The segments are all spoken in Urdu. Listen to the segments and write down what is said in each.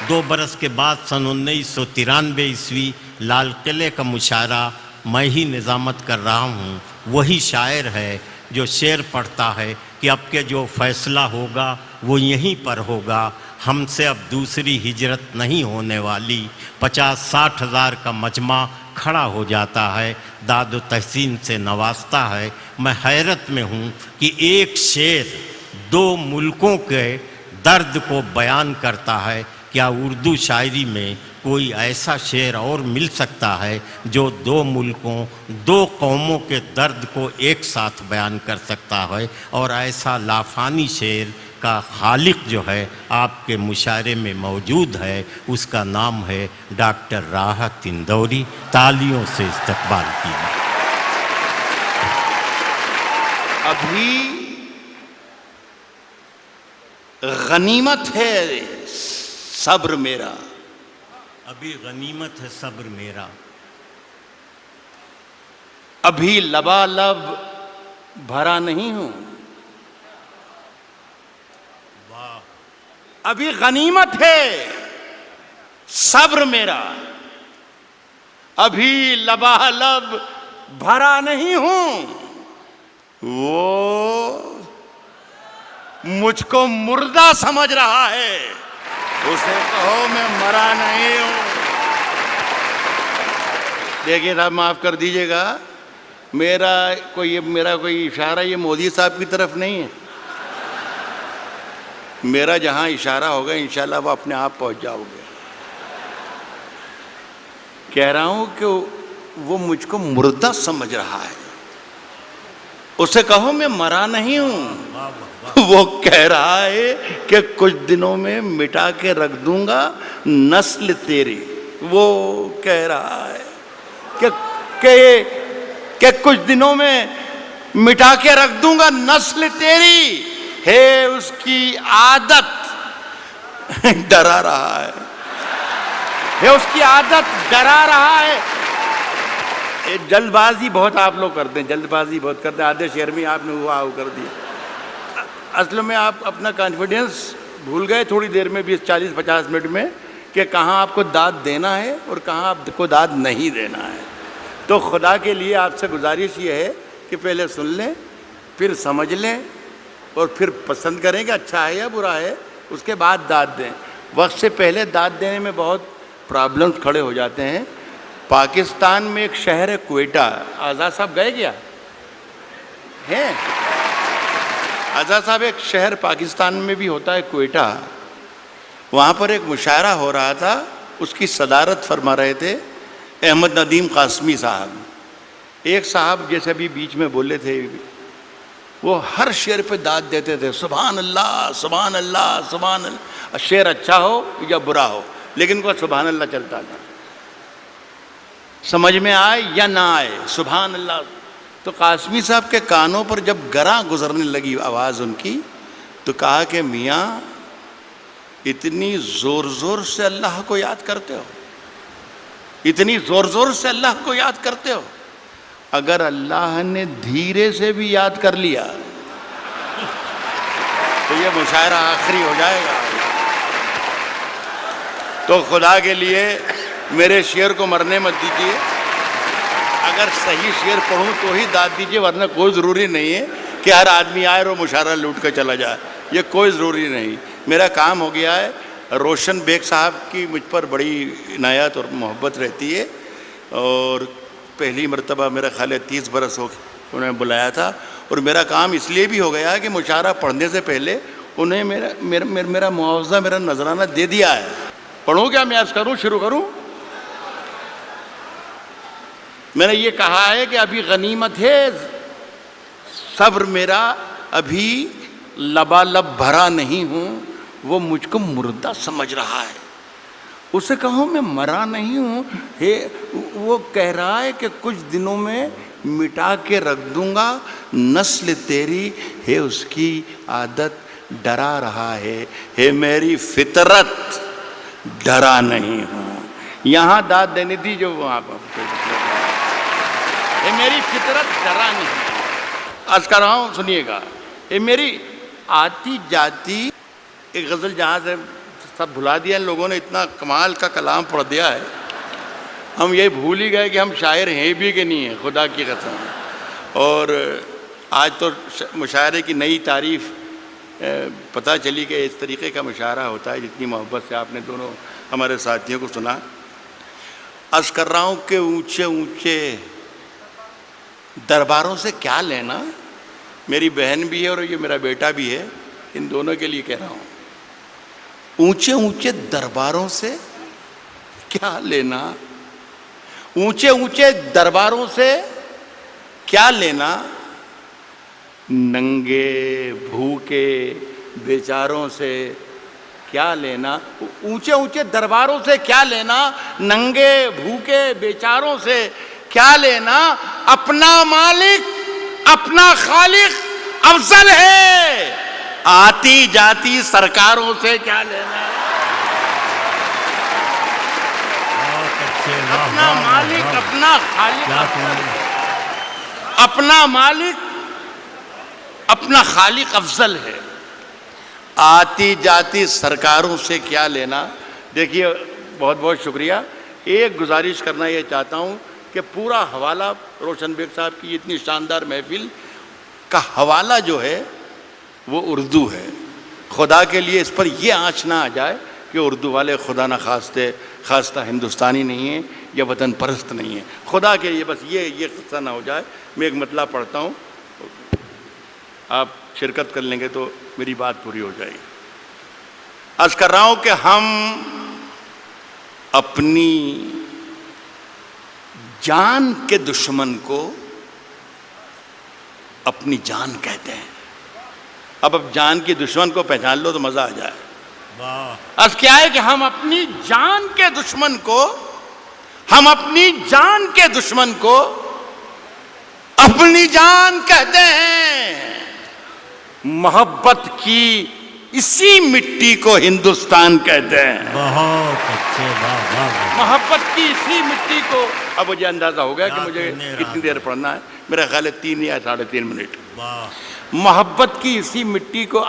2 برس کے بعد سن 1993 عیسوی لال قلعے کا مشاعرہ میں ہی نظامت کر رہا ہوں. وہی شاعر ہے جو شعر پڑھتا ہے کہ اب کے جو فیصلہ ہوگا وہ یہیں پر ہوگا. ہم سے اب دوسری ہجرت نہیں ہونے والی. 50-60 ہزار کا مجمع کھڑا ہو جاتا ہے, داد و تحسین سے نوازتا ہے. میں حیرت میں ہوں کہ ایک شعر 2 ملکوں کے درد کو بیان کرتا ہے. کیا اردو شاعری میں کوئی ایسا شعر اور مل سکتا ہے جو 2 ملکوں 2 قوموں کے درد کو ایک ساتھ بیان کر سکتا ہے؟ اور ایسا لافانی شعر کا خالق جو ہے آپ کے مشاعرے میں موجود ہے, اس کا نام ہے ڈاکٹر راحت اندوری. تالیوں سے استقبال کیجیے. ابھی غنیمت ہے صبر میرا. ابھی غنیمت ہے صبر میرا. ابھی لبالب بھرا نہیں ہوں. واہ. ابھی غنیمت ہے صبر میرا. ابھی لبالب بھرا نہیں ہوں. وہ مجھ کو مردہ سمجھ رہا ہے, اسے کہو میں مرا نہیں ہوں. دیکھیے صاحب معاف کر دیجئے گا, میرا کوئی اشارہ یہ مودی صاحب کی طرف نہیں ہے. میرا جہاں اشارہ ہوگا انشاءاللہ وہ اپنے آپ پہنچ جاؤ گے. کہہ رہا ہوں کہ وہ مجھ کو مردہ سمجھ رہا ہے, اسے کہو میں مرا نہیں ہوں. وہ کہہ رہا ہے کہ کچھ دنوں میں مٹا کے رکھ دوں گا نسل تیری. وہ کہہ رہا ہے کہ کچھ دنوں میں مٹا کے رکھ دوں گا نسل تیری. ہے اس کی عادت ڈرا رہا ہے. ہے اس کی عادت ڈرا رہا ہے. جلد بازی بہت آپ لوگ کرتے ہیں, جلد بازی بہت کرتے ہیں. آدھے شعر میں آپ نے ہوا کر دیا. اصل میں آپ اپنا کانفیڈنس بھول گئے تھوڑی دیر میں, 20-40-50 منٹ میں, کہ کہاں آپ کو داد دینا ہے اور کہاں آپ کو داد نہیں دینا ہے. تو خدا کے لیے آپ سے گزارش یہ ہے کہ پہلے سن لیں, پھر سمجھ لیں, اور پھر پسند کریں کہ اچھا ہے یا برا ہے, اس کے بعد داد دیں. وقت سے پہلے داد دینے میں بہت پرابلمز کھڑے ہو جاتے ہیں. پاکستان میں ایک شہر ہے کوئٹہ. آزاد صاحب گئے کیا ہیں؟ آزاد صاحب, ایک شہر پاکستان میں بھی ہوتا ہے کوئٹہ. وہاں پر ایک مشاعرہ ہو رہا تھا, اس کی صدارت فرما رہے تھے احمد ندیم قاسمی صاحب. ایک صاحب جیسے ابھی بیچ میں بولے تھے, وہ ہر شعر پہ داد دیتے تھے, سبحان اللہ سبحان اللہ سبحان اللہ. شعر اچھا ہو یا برا ہو, لیکن وہ سبحان اللہ چلتا تھا. سمجھ میں آئے یا نہ آئے, سبحان اللہ. تو قاسمی صاحب کے کانوں پر جب گراں گزرنے لگی آواز ان کی, تو کہا کہ میاں اتنی زور زور سے اللہ کو یاد کرتے ہو, اتنی زور زور سے اللہ کو یاد کرتے ہو, اگر اللہ نے دھیرے سے بھی یاد کر لیا تو یہ مشاعرہ آخری ہو جائے گا. تو خدا کے لیے میرے شعر کو مرنے مت دیجیے. اگر صحیح شعر پڑھوں تو ہی داد دیجیے, ورنہ کوئی ضروری نہیں ہے کہ ہر آدمی آئے اور مشاعرہ لوٹ کر چلا جائے. یہ کوئی ضروری نہیں. میرا کام ہو گیا ہے. روشن بیگ صاحب کی مجھ پر بڑی عنایت اور محبت رہتی ہے, اور پہلی مرتبہ میرا خیال ہے 30 برس ہو انہوں نے بلایا تھا. اور میرا کام اس لیے بھی ہو گیا کہ مشاعرہ پڑھنے سے پہلے انہیں میرا معاوضہ, میرا نذرانہ دے دیا ہے. پڑھوں کیا میں عرض کروں, شروع کروں؟ میں نے یہ کہا ہے کہ ابھی غنیمت ہے صبر میرا, ابھی لبالب بھرا نہیں ہوں. وہ مجھ کو مردہ سمجھ رہا ہے, اسے کہوں میں مرا نہیں ہوں. وہ کہہ رہا ہے کہ کچھ دنوں میں مٹا کے رکھ دوں گا نسل تیری. ہے اس کی عادت ڈرا رہا ہے. ہے میری فطرت ڈرا نہیں ہوں. یہاں داد دینی تھی جو وہاں پر. اے میری فطرت ڈرا نہیں. عرض کر رہا ہوں, سنیے گا. اے میری آتی جاتی ایک غزل جہاں سے سب بھلا دیا ان لوگوں نے، اتنا کمال کا کلام پڑھ دیا ہے، ہم یہ بھول ہی گئے کہ ہم شاعر ہیں بھی کہ نہیں ہیں، خدا کی قسم۔ اور آج تو مشاعرے کی نئی تعریف پتہ چلی کہ اس طریقے کا مشاعرہ ہوتا ہے، جتنی محبت سے آپ نے دونوں ہمارے ساتھیوں کو سنا۔ عرض کر رہا ہوں کہ اونچے اونچے درباروں سے کیا لینا، میری بہن بھی ہے اور یہ میرا بیٹا بھی ہے، ان دونوں کے لیے کہہ رہا ہوں، اونچے اونچے درباروں سے کیا لینا، اونچے اونچے درباروں سے کیا لینا، ننگے بھوکے بیچاروں سے کیا لینا، اونچے اونچے درباروں سے کیا لینا، ننگے بھوکے بیچاروں سے کیا لینا، اپنا مالک اپنا خالق افضل ہے، آتی جاتی سرکاروں سے کیا لینا، اپنا مالک اپنا خالق، اپنا مالک اپنا خالق افضل ہے، آتی جاتی سرکاروں سے کیا لینا۔ دیکھیے بہت بہت شکریہ۔ ایک گزارش کرنا یہ چاہتا ہوں کہ پورا حوالہ روشن بیگ صاحب کی اتنی شاندار محفل کا حوالہ جو ہے وہ اردو ہے۔ خدا کے لیے اس پر یہ آنچ نہ آ جائے کہ اردو والے خدا نہ خواستہ ہندوستانی نہیں ہیں یا وطن پرست نہیں ہیں، خدا کے لیے بس یہ قصہ نہ ہو جائے۔ میں ایک مطلب پڑھتا ہوں، آپ شرکت کر لیں گے تو میری بات پوری ہو جائے گی۔ عرض کر رہا ہوں کہ ہم اپنی جان کے دشمن کو اپنی جان کہتے ہیں۔ اب جان کی دشمن کو پہچان لو تو مزہ آ جائے۔ عرض کیا ہے کہ ہم اپنی جان کے دشمن کو، ہم اپنی جان کے دشمن کو اپنی جان کہتے ہیں، محبت کی اسی مٹی کو ہندوستان کہتے ہیں۔ بہت اچھے، محبت کی اسی مٹی کو، اب مجھے اندازہ ہو گیا کہ مجھے کتنی دیر پڑھنا ہے، میرا خیال ہے 3 یا 3.5 منٹ۔ محبت کی اسی مٹی کو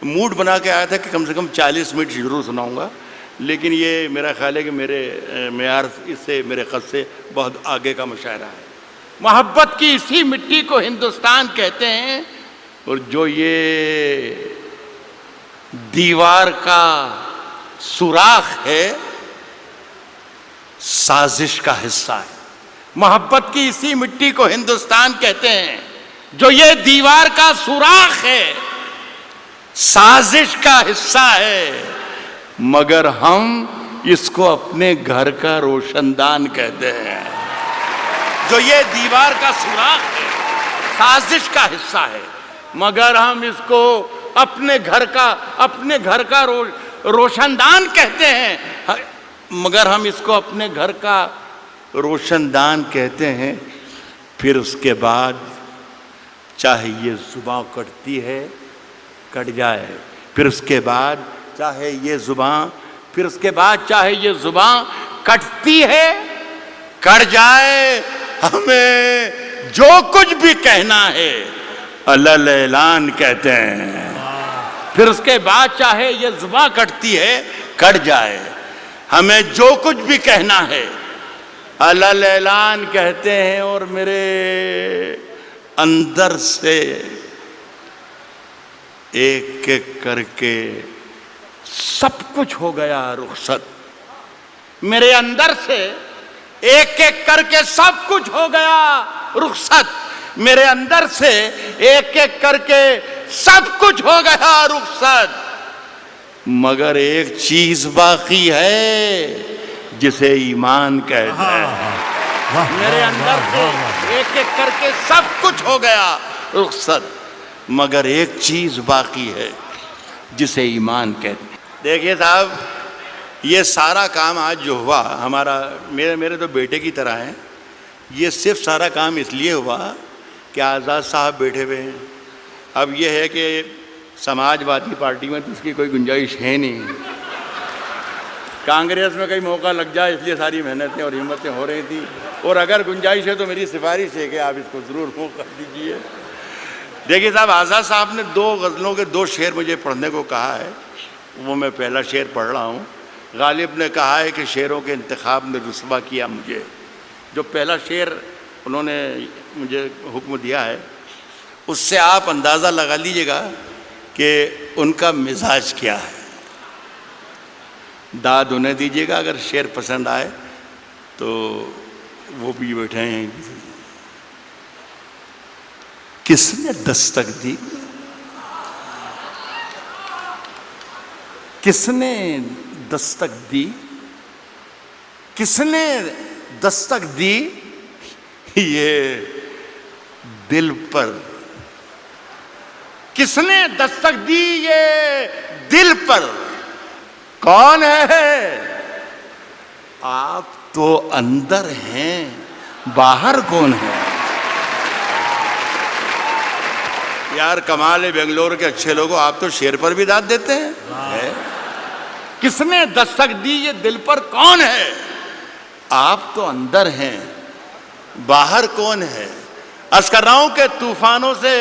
موڈ بنا کے آیا تھا کہ کم سے کم 40 منٹ ضرور سناؤں گا، لیکن یہ میرا خیال ہے کہ میرے معیار اس سے، میرے قد سے بہت آگے کا مشاعرہ ہے۔ محبت کی اسی مٹی کو ہندوستان کہتے ہیں، اور جو یہ دیوار کا سوراخ ہے سازش کا حصہ ہے۔ محبت کی اسی مٹی کو ہندوستان کہتے ہیں، جو یہ دیوار کا سوراخ ہے سازش کا حصہ ہے، مگر ہم اس کو اپنے گھر کا روشن دان کہتے ہیں۔ جو یہ دیوار کا سوراخ ہے سازش کا حصہ ہے، مگر ہم اس کو اپنے گھر کا روشن دان کہتے ہیں، مگر ہم اس کو اپنے گھر کا روشن دان کہتے ہیں۔ پھر اس کے بعد چاہے یہ زباں کٹتی ہے کٹ جائے، پھر اس کے بعد چاہے یہ زباں کٹتی ہے کٹ جائے، ہمیں جو کچھ بھی کہنا ہے علل اعلان کہتے ہیں۔ پھر اس کے بعد چاہے یہ زباں کٹتی ہے کٹ جائے، ہمیں جو کچھ بھی کہنا ہے علل اعلان کہتے ہیں۔ اور میرے اندر سے ایک ایک کر کے سب کچھ ہو گیا رخصت، میرے اندر سے ایک ایک کر کے سب کچھ ہو گیا رخصت، میرے اندر سے ایک ایک کر کے سب کچھ ہو گیا رخصت، مگر ایک چیز باقی ہے جسے ایمان کہتے ہیں۔ میرے اندر سے ایک ایک کر کے سب کچھ ہو گیا رخصت، مگر ایک چیز باقی ہے جسے ایمان کہتے ہیں۔ دیکھیے صاحب، یہ سارا کام آج جو ہوا ہمارا، میرے تو بیٹے کی طرح ہیں، یہ صرف سارا کام اس لیے ہوا کہ آزاد صاحب بیٹھے ہوئے ہیں۔ اب یہ ہے کہ سماج وادی پارٹی میں تو اس کی کوئی گنجائش ہے نہیں، کانگریس میں کئی موقع لگ جائے، اس لیے ساری محنتیں اور ہمتیں ہو رہی تھیں، اور اگر گنجائش ہے تو میری سفارش ہے کہ آپ اس کو ضرور موقع دیجیے۔ دیکھیے صاحب، آزاد صاحب نے 2 غزلوں کے 2 شعر مجھے پڑھنے کو کہا ہے، وہ میں پہلا شعر پڑھ رہا ہوں. غالب نے کہا ہے کہ شعروں کے انتخاب نے رسوا کیا مجھے. جو پہلا شعر انہوں نے مجھے حکم دیا ہے اس سے آپ اندازہ لگا لیجئے گا کہ ان کا مزاج کیا ہے. داد انہیں دیجئے گا اگر شعر پسند آئے تو وہ بھی بیٹھے ہیں. کس نے دستک دی؟ کس نے دستک دی؟ کس نے دستک دی یہ دل پر؟ کس نے دستک دی یہ دل پر؟ کون ہے؟ آپ تو اندر ہیں، باہر کون ہے؟ یار کمال ہے بنگلور کے اچھے لوگوں، آپ تو شعر پر بھی داد دیتے ہیں. کس نے دستک دی یہ دل پر؟ کون ہے؟ آپ تو اندر ہیں، باہر کون ہے؟ عرض کر رہا ہوں کہ طوفانوں سے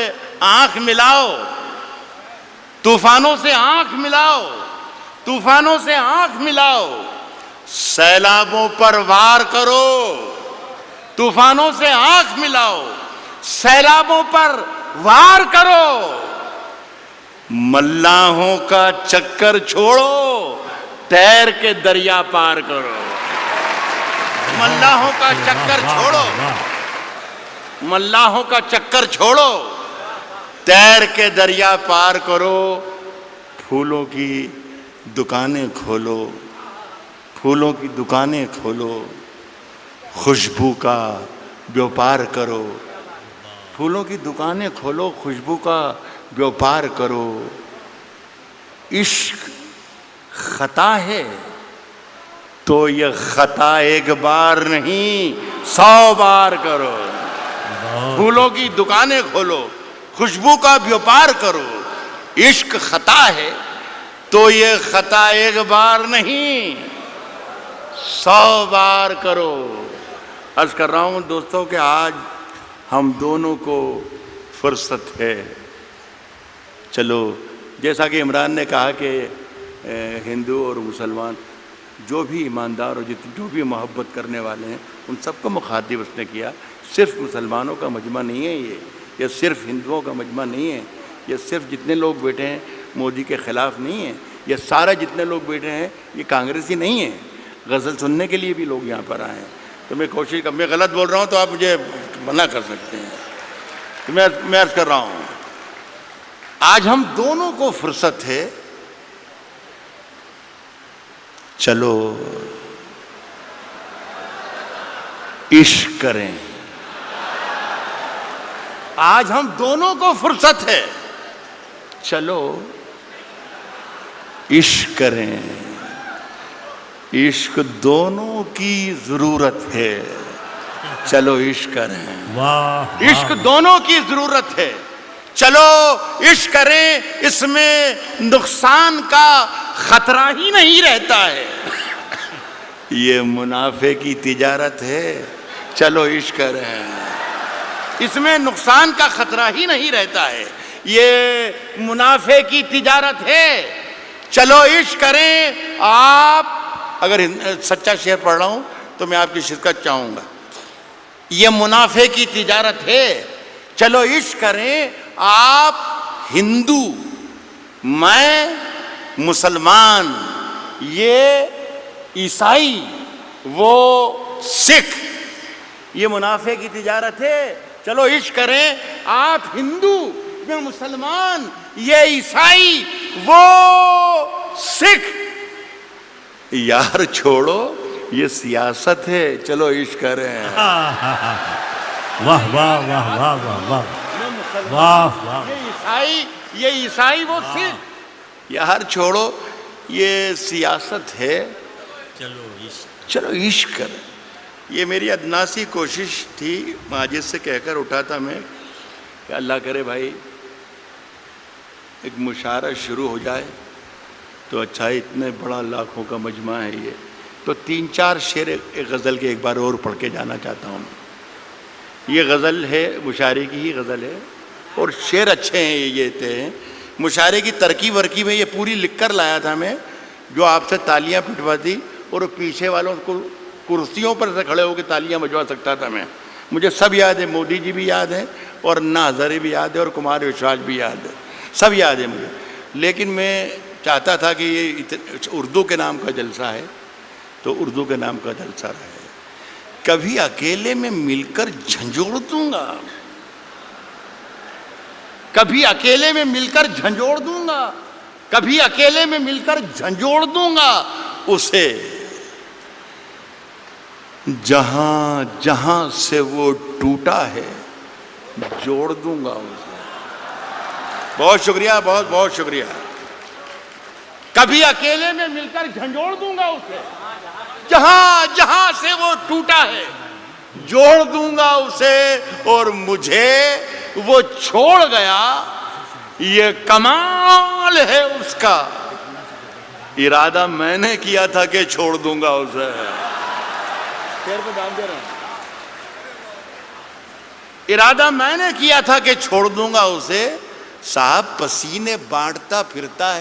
آنکھ ملاؤ، طوفانوں سے آنکھ ملاؤ، طوفانوں سے آنکھ ملاؤ، سیلابوں پر وار کرو. طوفانوں سے آنکھ ملاؤ، سیلابوں پر وار کرو. ملاحوں کا چکر چھوڑو، تیر کے دریا پار کرو. ملاحوں کا چکر چھوڑو، ملاحوں کا چکر چھوڑو، تیر کے دریا پار کرو. پھولوں کی دکانیں کھولو، پھولوں کی دکانیں کھولو، خوشبو کا بیوپار کرو. پھولوں کی دکانیں کھولو، خوشبو کا بیوپار کرو. عشق خطا ہے تو یہ خطا ایک بار نہیں 100 بار کرو. پھولوں کی دکانیں کھولو، خوشبو کا بیوپار کرو. عشق خطا ہے تو یہ خطا ایک بار نہیں 100 بار کرو. عرض کر رہا ہوں دوستوں کہ آج ہم دونوں کو فرصت ہے. چلو جیسا کہ عمران نے کہا کہ ہندو اور مسلمان جو بھی ایماندار اور جو بھی محبت کرنے والے ہیں ان سب کو مخاطب اس نے کیا. صرف مسلمانوں کا مجمع نہیں ہے یہ صرف ہندوؤں کا مجمع نہیں ہے، یہ صرف جتنے لوگ بیٹھے ہیں مودی کے خلاف نہیں ہے، یہ سارے جتنے لوگ بیٹھے ہیں یہ کانگریسی نہیں ہیں. غزل سننے کے لیے بھی لوگ یہاں پر آئے ہیں. تو میں کوشش میں غلط بول رہا ہوں تو آپ مجھے منع کر سکتے ہیں. تو میں عرض کر رہا ہوں آج ہم دونوں کو فرصت ہے. چلو عشق کریں. آج ہم دونوں کو فرصت ہے. چلو عشق کریں. عشق دونوں کی ضرورت ہے. چلو عشق کریں. عشق دونوں کی ضرورت ہے. چلو عشق کریں. اس میں نقصان کا خطرہ ہی نہیں رہتا ہے. یہ منافع کی تجارت ہے. چلو عشق کریں. اس میں نقصان کا خطرہ ہی نہیں رہتا ہے. یہ منافع کی تجارت ہے. چلو عشق کریں. آپ اگر سچا شعر پڑھ رہا ہوں تو میں آپ کی شرکت چاہوں گا. یہ منافع کی تجارت ہے. چلو عشق کریں. آپ ہندو، میں مسلمان، یہ عیسائی، وہ سکھ. یہ منافع کی تجارت ہے. چلو عشق کریں. آپ ہندو، میں مسلمان، یہ عیسائی، وہ سکھ. یار چھوڑو یہ سیاست ہے. چلو عشق کریں. واہ واہ واہ واہ واہ واہ واہ. یہ عیسائی وہ سکھ. یار چھوڑو یہ سیاست ہے. چلو عشق کریں. یہ میری ادناسی کوشش تھی. ماجد سے کہہ کر اٹھا تھا میں کہ اللہ کرے بھائی ایک مشاعرہ شروع ہو جائے تو اچھا. اتنے بڑا لاکھوں کا مجمع ہے یہ. تو 3-4 شعر ایک غزل کے ایک بار اور پڑھ کے جانا چاہتا ہوں. یہ غزل ہے، مشاعرے کی ہی غزل ہے اور شعر اچھے ہیں. یہ تھے مشاعرے کی ترکیب ورکی میں یہ پوری لکھ کر لایا تھا میں، جو آپ سے تالیاں پٹواتی اور پیچھے والوں کو کرسیوں پر سے کھڑے ہو کے تالیاں بجوا سکتا تھا میں. مجھے سب یاد ہے، مودی جی بھی یاد ہے اور انا ہزارے بھی یاد ہے اور کمار وشواس بھی یاد ہے، سب یاد ہے مجھے. لیکن میں چاہتا تھا کہ یہ اردو کے نام کا جلسہ ہے تو اردو کے نام کا جلسہ رہے. کبھی اکیلے میں مل کر جھنجھوڑ دوں گا، کبھی اکیلے میں مل کر جھنجھوڑ دوں گا، کبھی اکیلے میں مل کر جھنجھوڑ دوں گا اسے، جہاں جہاں سے وہ ٹوٹا ہے جوڑ دوں گا اسے. بہت شکریہ، بہت بہت شکریہ. کبھی اکیلے میں مل کر جھنجھوڑ دوں گا اسے، جہاں جہاں سے وہ ٹوٹا ہے جوڑ دوں گا اسے، اور مجھے وہ چھوڑ گیا یہ کمال ہے اس کا، ارادہ میں نے کیا تھا کہ چھوڑ دوں گا اسے. شعر پہ دام دے رہا ہوں. ارادہ میں نے کیا تھا کہ چھوڑ دوں گا اسے، صاحب پسینے بانٹتا پھرتا ہے